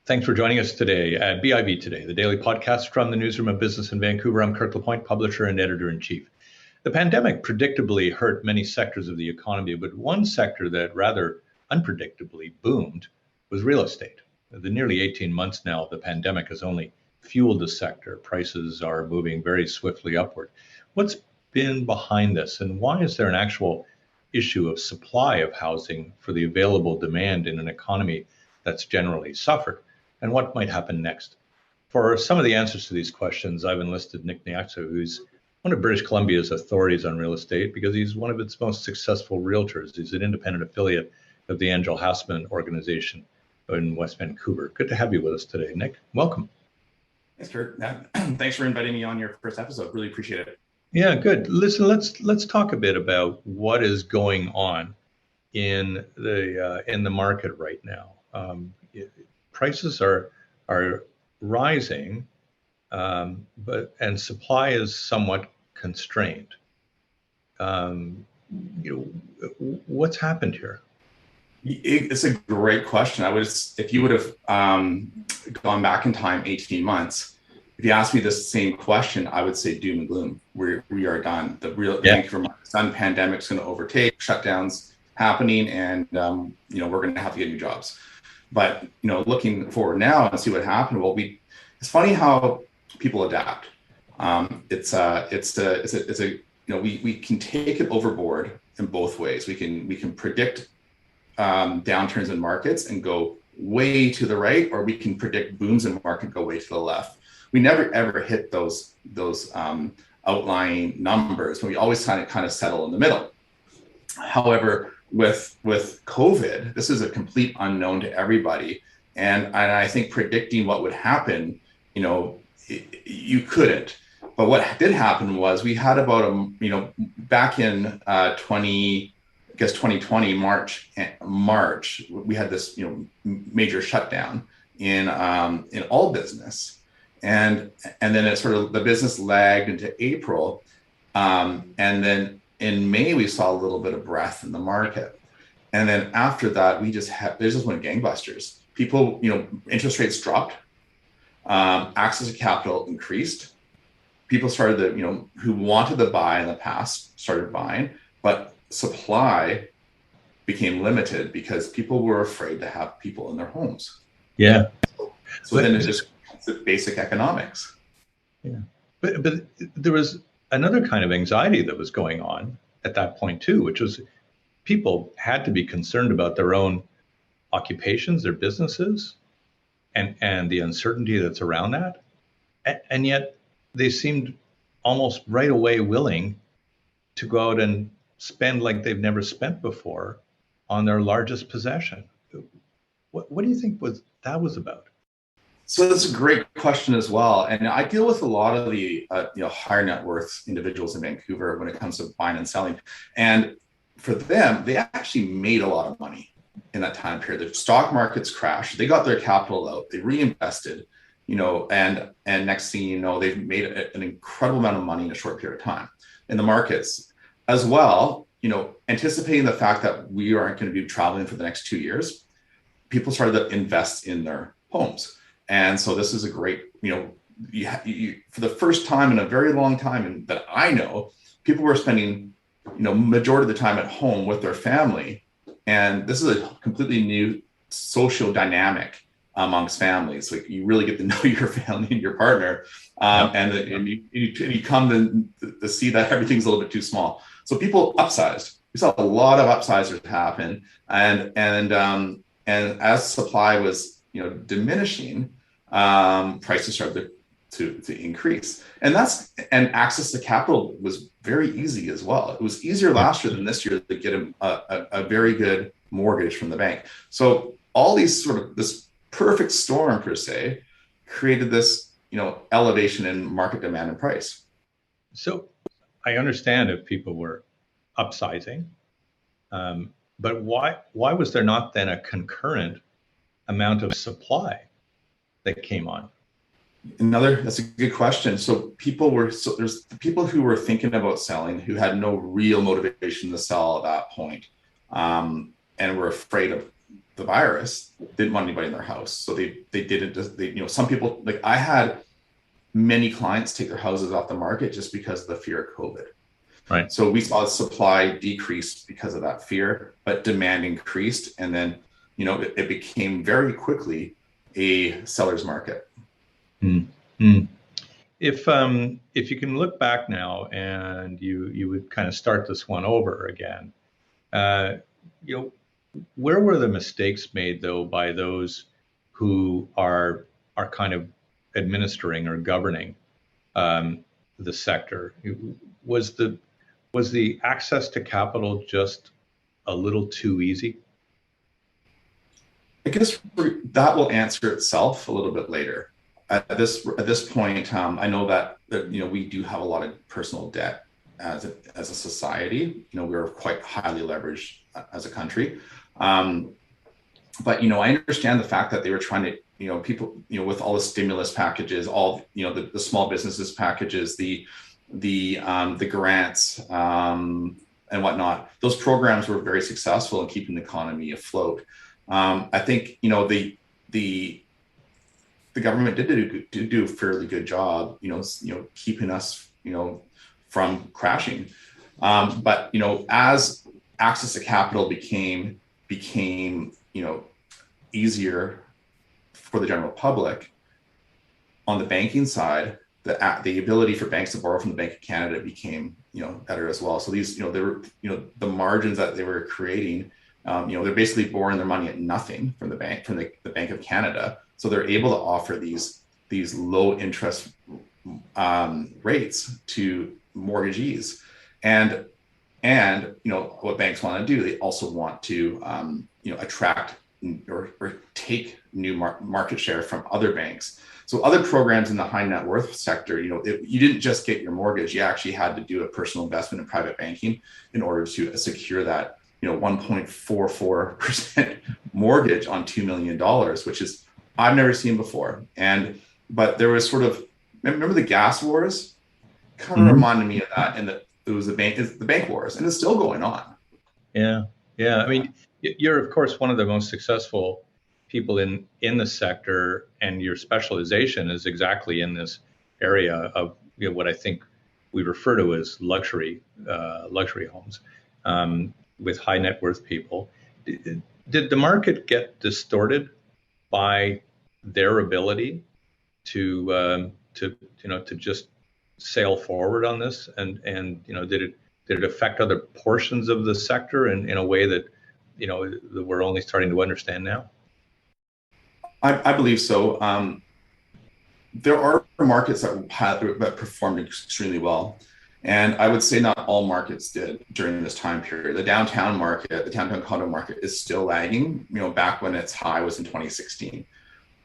Thanks for joining us today at BIV Today, the daily podcast from the newsroom of business in Vancouver. I'm Kirk LaPointe, publisher and editor-in-chief. The pandemic predictably hurt many sectors of the economy, but one sector that rather unpredictably boomed was real estate. The nearly 18 months now of the pandemic has only fueled the sector. Prices are moving very swiftly upward. What's been behind this, and why is there an actual issue of supply of housing for the available demand in an economy that's generally suffered? And what might happen next? For some of the answers to these questions, I've enlisted Nick Neacsu, who's one of British Columbia's authorities on real estate because he's one of its most successful realtors. He's an independent affiliate of the Angell Hasman organization in West Vancouver. Good to have you with us today, Nick. Welcome. Thanks, Kurt. Thanks for inviting me on your first episode. Really appreciate it. Yeah, good. Listen, let's talk a bit about what is going on in the market right now. Prices are rising, and supply is somewhat constrained. What's happened here? It's a great question. If you would have gone back in time 18 months, if you asked me this same question, I would say doom and gloom. We are done. The Vancouver Sun pandemic is going to overtake, shutdowns happening, and we're going to have to get new jobs. But looking forward now and see what happened. It's funny how people adapt. We can take it overboard in both ways. We can predict downturns in markets and go way to the right, or we can predict booms in market and go way to the left. We never ever hit those outlying numbers. We always kind of settle in the middle. However, with COVID, this is a complete unknown to everybody, and I think predicting what would happen, you couldn't. But what did happen was we had about back in 2020 March, we had this major shutdown in all business, and then it sort of the business lagged into April, and then in May, we saw a little bit of breath in the market. And then after that, they just went gangbusters. People, interest rates dropped, access to capital increased. People started who wanted to buy in the past started buying, but supply became limited because people were afraid to have people in their homes. Yeah. So then it's just basic economics. Yeah. But there was another kind of anxiety that was going on at that point too, which was people had to be concerned about their own occupations, their businesses, and the uncertainty that's around that. And yet they seemed almost right away willing to go out and spend like they've never spent before on their largest possession. What do you think that was about? So that's a great question as well. And I deal with a lot of the higher net worth individuals in Vancouver when it comes to buying and selling. And for them, they actually made a lot of money in that time period. The stock markets crashed. They got their capital out. They reinvested, and next thing you know, they've made an incredible amount of money in a short period of time in the markets as well. Anticipating the fact that we aren't going to be traveling for the next 2 years, people started to invest in their homes. And so this is a great, you for the first time in a very long time, and that I know, people were spending, majority of the time at home with their family. And this is a completely new social dynamic amongst families. Like you really get to know your family and your partner, and you come to see that everything's a little bit too small. So people upsized. We saw a lot of upsizers happen, and as supply was diminishing, prices started to increase, and access to capital was very easy as well. It was easier last year than this year to get a very good mortgage from the bank. So all these this perfect storm per se created this elevation in market demand and price. So I understand if people were upsizing, but why was there not then a concurrent amount of supply that came on? That's a good question. So there's people who were thinking about selling who had no real motivation to sell at that point, and were afraid of the virus didn't want anybody in their house. So they didn't just, you know, some people, like I had many clients take their houses off the market just because of the fear of COVID. Right. So we saw supply decrease because of that fear, but demand increased. And then, you know, it became very quickly a seller's market. Mm-hmm. If you can look back now and you would kind of start this one over again, you know, where were the mistakes made though by those who are kind of administering or governing the sector? Was the access to capital just a little too easy? I guess that will answer itself a little bit later. At this point, I know that you know, we do have a lot of personal debt as a society. You know, we're quite highly leveraged as a country. But you know, I understand the fact that they were trying to, you know, people, you know, with all the stimulus packages, all, you know, the small businesses packages, the grants and whatnot. Those programs were very successful in keeping the economy afloat. I think, you know, the government did do a fairly good job, you know, keeping us, you know, from crashing. But you know, as access to capital became, you know, easier for the general public on the banking side, the ability for banks to borrow from the Bank of Canada became, you know, better as well. So these, you know, they were, you know, the margins that they were creating, you know, they're basically borrowing their money at nothing from the bank, from the Bank of Canada. So they're able to offer these low interest rates to mortgagees. And you know, what banks want to do, they also want to you know, attract or take new market share from other banks. So other programs in the high net worth sector, you know, you didn't just get your mortgage, you actually had to do a personal investment in private banking in order to secure that, you know, 1.44% mortgage on $2 million, which is, I've never seen before. But there was sort of, remember the gas wars? Kind of reminded me of that, and it was the bank wars, and it's still going on. Yeah. I mean, you're of course one of the most successful people in the sector, and your specialization is exactly in this area of, you know, what I think we refer to as luxury homes with high net worth people. Did the market get distorted by their ability to you know, to just sail forward on this, and you know, did it affect other portions of the sector in a way that, you know, that we're only starting to understand now? I believe so. There are markets that performed extremely well, and I would say not all markets did during this time period. The downtown market, the downtown condo market, is still lagging. You know, back when its high was in 2016.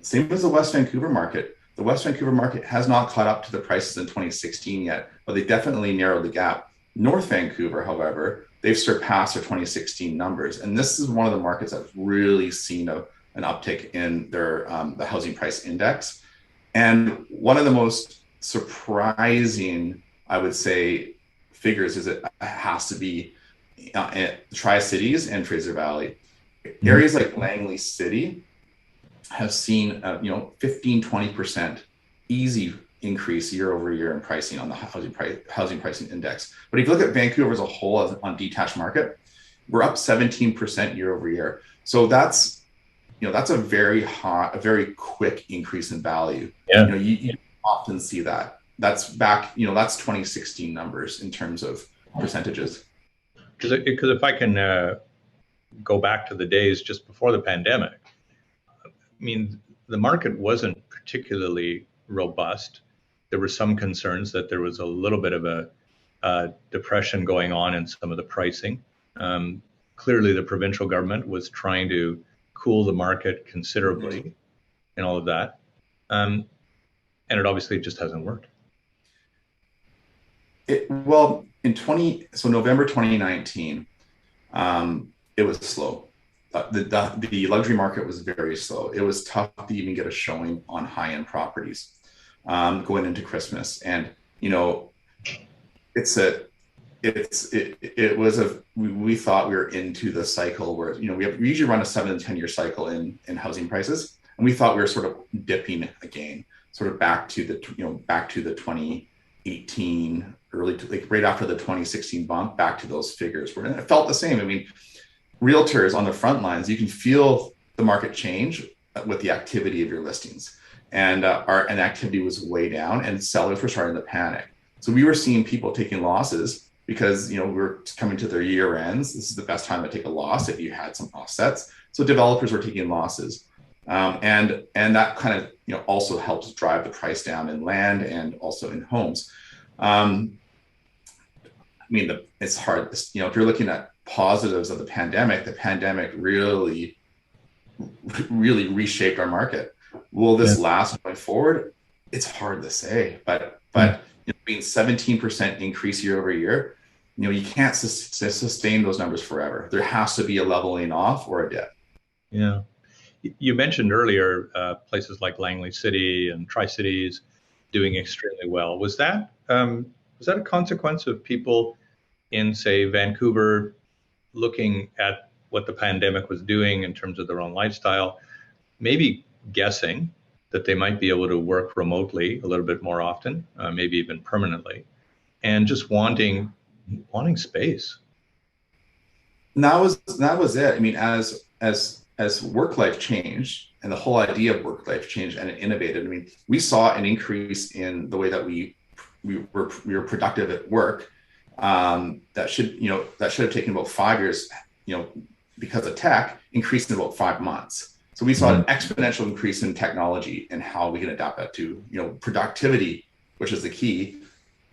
Same as the West Vancouver market. The West Vancouver market has not caught up to the prices in 2016 yet, but they definitely narrowed the gap. North Vancouver, however, they've surpassed their 2016 numbers, and this is one of the markets that's really seen an uptick in their the housing price index. And one of the most surprising, I would say, figures is it has to be Tri-Cities and Fraser Valley. Areas like Langley City have seen you know, 15-20% easy increase year over year in pricing on the housing pricing index. But if you look at Vancouver as a whole on detached market, we're up 17% year over year. So that's, you know, that's a very quick increase in value. Yeah. You know, you often see that. That's back, you know, that's 2016 numbers in terms of percentages. Because if I can go back to the days just before the pandemic, I mean, the market wasn't particularly robust. There were some concerns that there was a little bit of a depression going on in some of the pricing. Clearly, the provincial government was trying to cool the market considerably and all of that. And it obviously just hasn't worked. Well, so November 2019, it was slow. The luxury market was very slow. It was tough to even get a showing on high-end properties going into Christmas. And, you know, it's we thought we were into the cycle where, we usually run a 7 to 10 year cycle in housing prices, and we thought we were sort of dipping again, sort of back to the 2018 like right after the 2016 bump, back to those figures where it felt the same. I mean, realtors on the front lines, you can feel the market change with the activity of your listings, and activity was way down, and sellers were starting to panic. So we were seeing people taking losses because we were coming to their year ends. This is the best time to take a loss if you had some offsets. So developers were taking losses, and that kind of also helps drive the price down in land and also in homes. I mean, it's hard. If you're looking at positives of the pandemic really reshaped our market. Will this last going forward? It's hard to say, but being 17% increase year over year, you can't sustain those numbers forever. There has to be a leveling off or a dip. Yeah. You mentioned earlier places like Langley City and Tri-Cities doing extremely well. Was that a consequence of people in, say, Vancouver looking at what the pandemic was doing in terms of their own lifestyle, maybe guessing that they might be able to work remotely a little bit more often, maybe even permanently, and just wanting space? And that was it. I mean, as work life changed and the whole idea of work life changed and it innovated. I mean, we saw an increase in the way that we were productive at work. That should have taken about 5 years, because of tech, increased in about 5 months. So we saw an exponential increase in technology and how we can adapt that to, productivity, which is the key,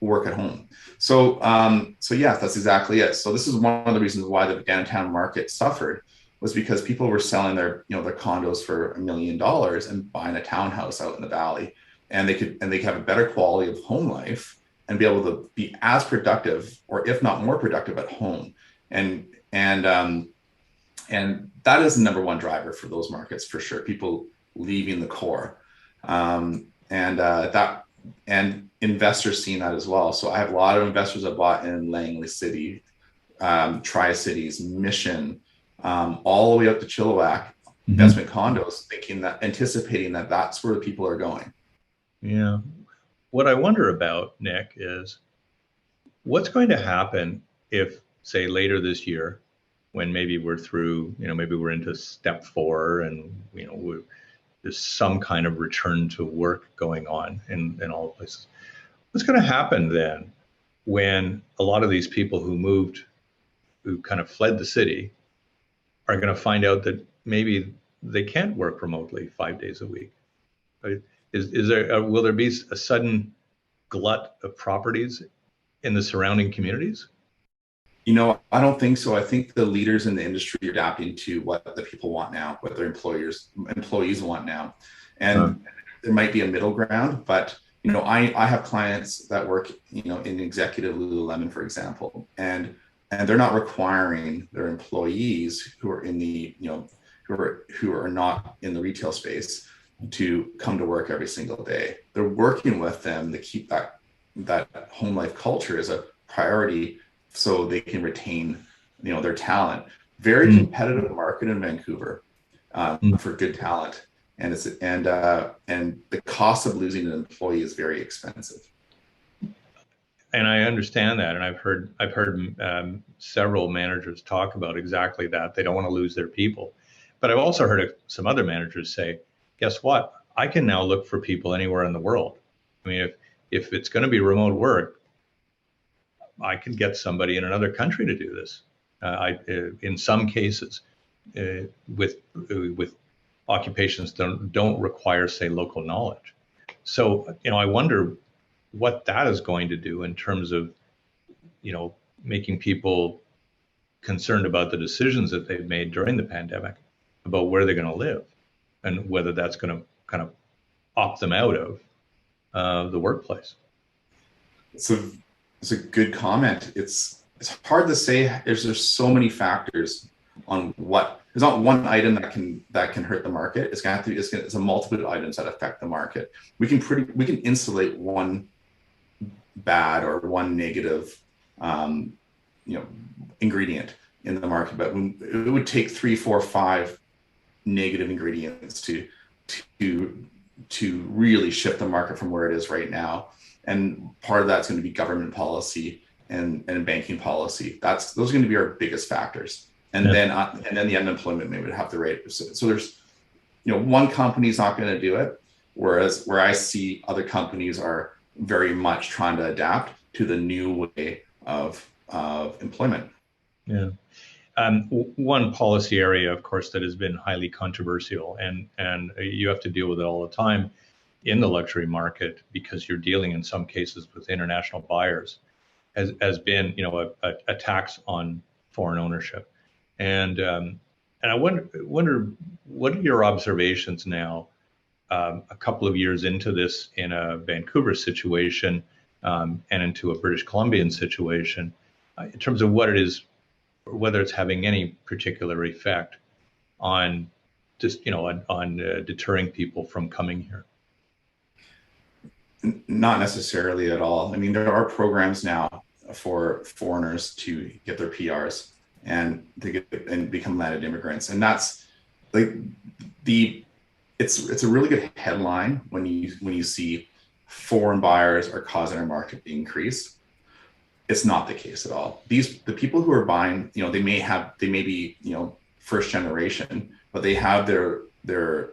work at home. So yeah, that's exactly it. So this is one of the reasons why the downtown market suffered, was because people were selling their condos for $1 million and buying a townhouse out in the valley, and they could have a better quality of home life and be able to be as productive, or if not more productive, at home. And that is the number one driver for those markets, for sure. People leaving the core, and investors seeing that as well. So I have a lot of investors that bought in Langley City, Tri-Cities, Mission, all the way up to Chilliwack, investment condos, anticipating that that's where the people are going. Yeah. What I wonder about, Nick, is what's going to happen if, say, later this year, when maybe we're through, maybe we're into step 4 and, there's some kind of return to work going on in all places. What's going to happen then when a lot of these people who kind of fled the city, are going to find out that maybe they can't work remotely 5 days a week? Right? Will there be a sudden glut of properties in the surrounding communities? I don't think so. I think the leaders in the industry are adapting to what the people want now, what their employees want now. And there might be a middle ground, but I have clients that work, in executive Lululemon, for example, and they're not requiring their employees who are in the, who are not in the retail space to come to work every single day. They're working with them to keep that home life culture as a priority, so they can retain, their talent. Very competitive market in Vancouver for good talent, and the cost of losing an employee is very expensive. And I understand that, and I've heard several managers talk about exactly that. They don't want to lose their people, but I've also heard some other managers say, "Guess what? I can now look for people anywhere in the world. I mean, if it's going to be remote work, I can get somebody in another country to do this. In some cases, with occupations don't require, say, local knowledge. So, I wonder what that is going to do in terms of, making people concerned about the decisions that they've made during the pandemic about where they're going to live, and whether that's going to kind of opt them out of the workplace." It's a good comment. It's hard to say. There's so many factors on what. There's not one item that can hurt the market. It's a multitude of items that affect the market. We can insulate one bad or one negative um, you know, ingredient in the market, but it would take 3, 4, 5 negative ingredients to to really shift the market from where it is right now. And part of that's going to be government policy and banking policy. Those are going to be our biggest factors. And then the unemployment maybe would have the rate. So there's, one company's not going to do it, whereas where I see other companies are very much trying to adapt to the new way of employment. Yeah. One policy area, of course, that has been highly controversial, and you have to deal with it all the time in the luxury market because you're dealing in some cases with international buyers, has been, a tax on foreign ownership. And I wonder what are your observations now, a couple of years into this in a Vancouver situation, and into a British Columbian situation, in terms of what it is, whether it's having any particular effect on just, on deterring people from coming here. Not necessarily at all. I mean, there are programs now for foreigners to get their PRs and become landed immigrants, and that's like it's a really good headline when you see foreign buyers are causing our market to increase. It's not the case at all. The people who are buying, they may be, first generation, but they have their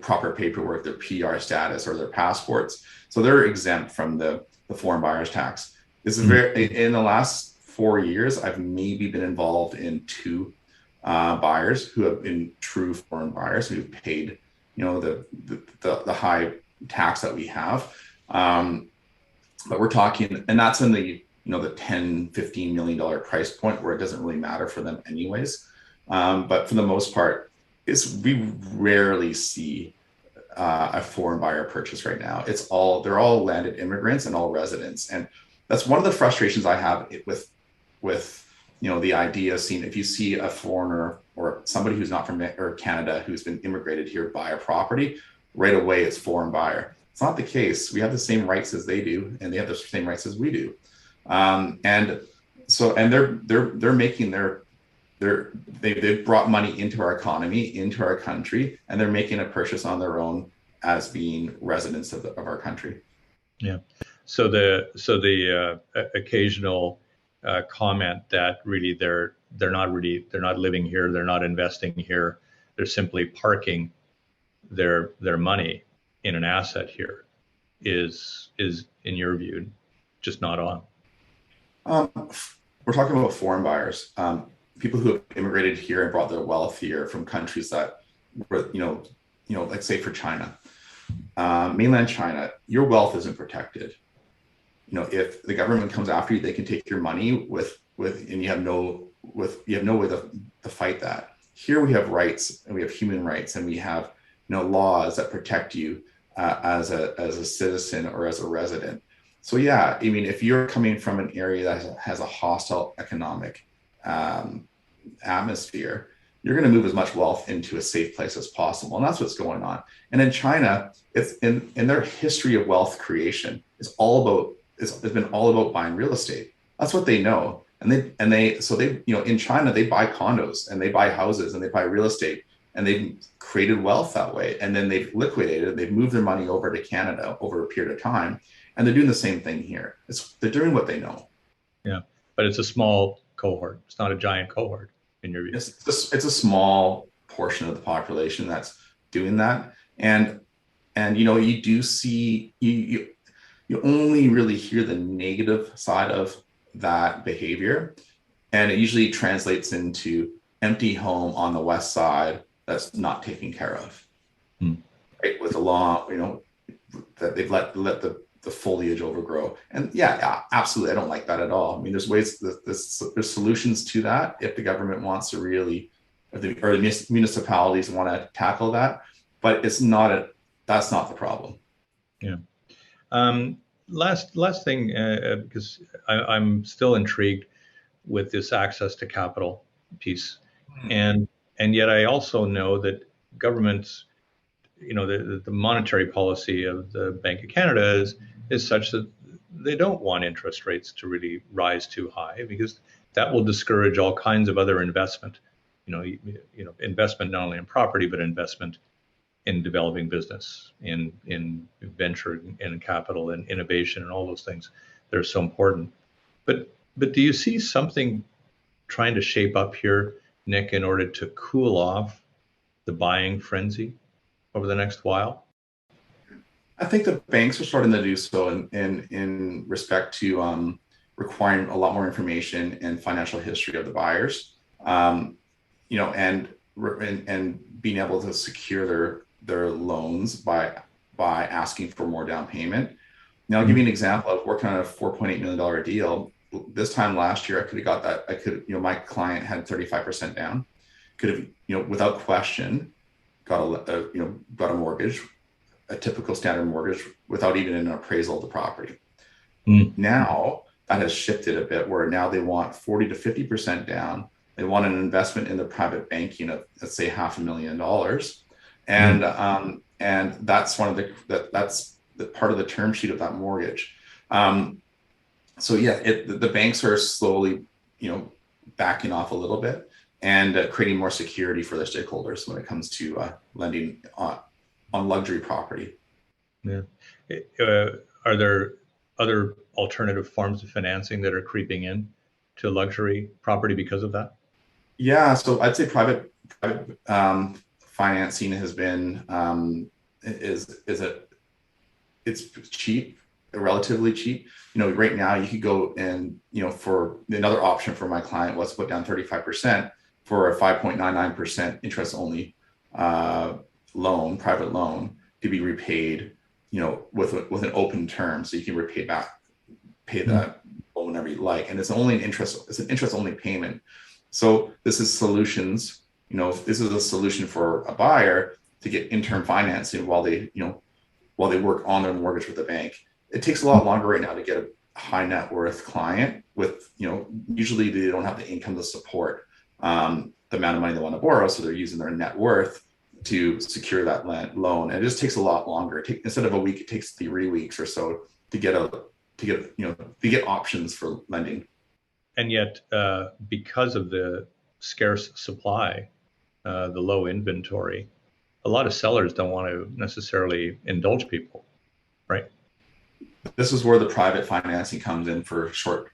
proper paperwork, their PR status or their passports. So they're exempt from the foreign buyers tax. This is in the last 4 years, I've maybe been involved in 2 buyers who have been true foreign buyers who've paid, the high tax that we have. But we're talking, and that's in the, the $10-15 million price point where it doesn't really matter for them anyways. But for the most part, we rarely see a foreign buyer purchase right now. They're all landed immigrants and all residents. And that's one of the frustrations I have with the idea of seeing, if you see a foreigner or somebody who's not from Canada who's been immigrated here buy a property, right away it's foreign buyer. It's not the case. We have the same rights as they do, and they have the same rights as we do. And they're making they've brought money into our economy, into our country, and they're making a purchase on their own as being residents of our country. Yeah. So the occasional comment that really they're not living here, they're not investing here, they're simply parking their money in an asset here is in your view just not on. We're talking about foreign buyers, people who have immigrated here and brought their wealth here from countries that were, let's say for China, mainland China, your wealth isn't protected. If the government comes after you, they can take your money and you have no way to fight that. Here we have rights, and we have human rights, and we have laws that protect you as a citizen or as a resident. So yeah, I mean, if you're coming from an area that has a hostile economic atmosphere, you're going to move as much wealth into a safe place as possible, and that's what's going on. And in China, it's in their history of wealth creation, it's been all about buying real estate. That's what they know, and they in China they buy condos and they buy houses and they buy real estate, and they've created wealth that way, and then they've liquidated, they've moved their money over to Canada over a period of time. And they're doing the same thing here. They're doing what they know. Yeah, but it's a small cohort. It's not a giant cohort in your view. It's a small portion of the population that's doing that. And you do see, you only really hear the negative side of that behavior. And it usually translates into empty home on the west side that's not taken care of. Right? With the law, that they've let the foliage overgrow. And yeah, absolutely. I don't like that at all. I mean, there's ways, there's solutions to that if the government wants to really, or the municipalities want to tackle that, but that's not the problem. Yeah. Last thing, because I'm still intrigued with this access to capital piece. And yet I also know that governments, the monetary policy of the Bank of Canada is such that they don't want interest rates to really rise too high, because that will discourage all kinds of other investment. Investment not only in property, but investment in developing business, in venture and capital and innovation and all those things that are so important. But do you see something trying to shape up here, Nick, in order to cool off the buying frenzy over the next while? I think the banks are starting to do so in respect to requiring a lot more information and financial history of the buyers, and being able to secure their loans by asking for more down payment. Now, I'll give you an example. I've worked on a $4.8 million deal. This time last year, I could have got that. My client had 35% down. Could have, without question, got a mortgage, a typical standard mortgage, without even an appraisal of the property. Now that has shifted a bit, where now they want 40 to 50% down. They want an investment in the private banking of, let's say, $500,000, and that's that's the part of the term sheet of that mortgage. So yeah, the banks are slowly, backing off a little bit and creating more security for their stakeholders when it comes to lending on luxury property. Yeah. Are there other alternative forms of financing that are creeping in to luxury property because of that? Yeah, so I'd say private financing has been it's cheap, relatively cheap. Right now you could go and for another option for my client was put down 35% for a 5.99% interest only loan, private loan, to be repaid, with an open term, so you can pay that loan whenever you like, and it's an interest only payment. So this is solutions. This is a solution for a buyer to get interim financing while they work on their mortgage with the bank. It takes a lot longer right now to get a high net worth client with, usually they don't have the income to support the amount of money they want to borrow, so they're using their net worth to secure that loan. And it just takes a lot longer. Instead of a week, it takes 3 weeks or so to get options for lending. And yet, because of the scarce supply, the low inventory, a lot of sellers don't want to necessarily indulge people, right? This is where the private financing comes in for short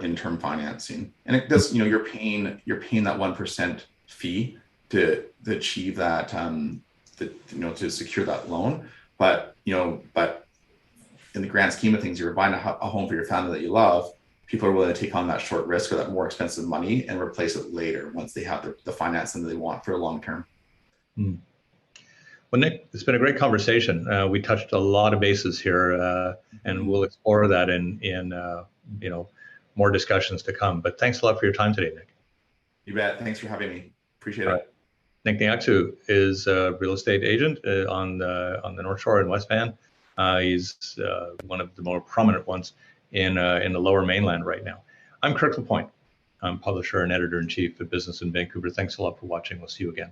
interim financing, and it does. You're paying that 1% fee to achieve that, to secure that loan. But in the grand scheme of things, you're buying a home for your family that you love. People are willing to take on that short risk or that more expensive money and replace it later once they have the financing that they want for a long term. Well, Nick, it's been a great conversation. We touched a lot of bases here, and we'll explore that in more discussions to come. But thanks a lot for your time today, Nick. You bet. Thanks for having me. Appreciate it. Nick Neacsu is a real estate agent on the North Shore in West Van. He's one of the more prominent ones in the Lower Mainland right now. I'm Kirk LaPointe. I'm publisher and editor-in-chief of Business in Vancouver. Thanks a lot for watching. We'll see you again.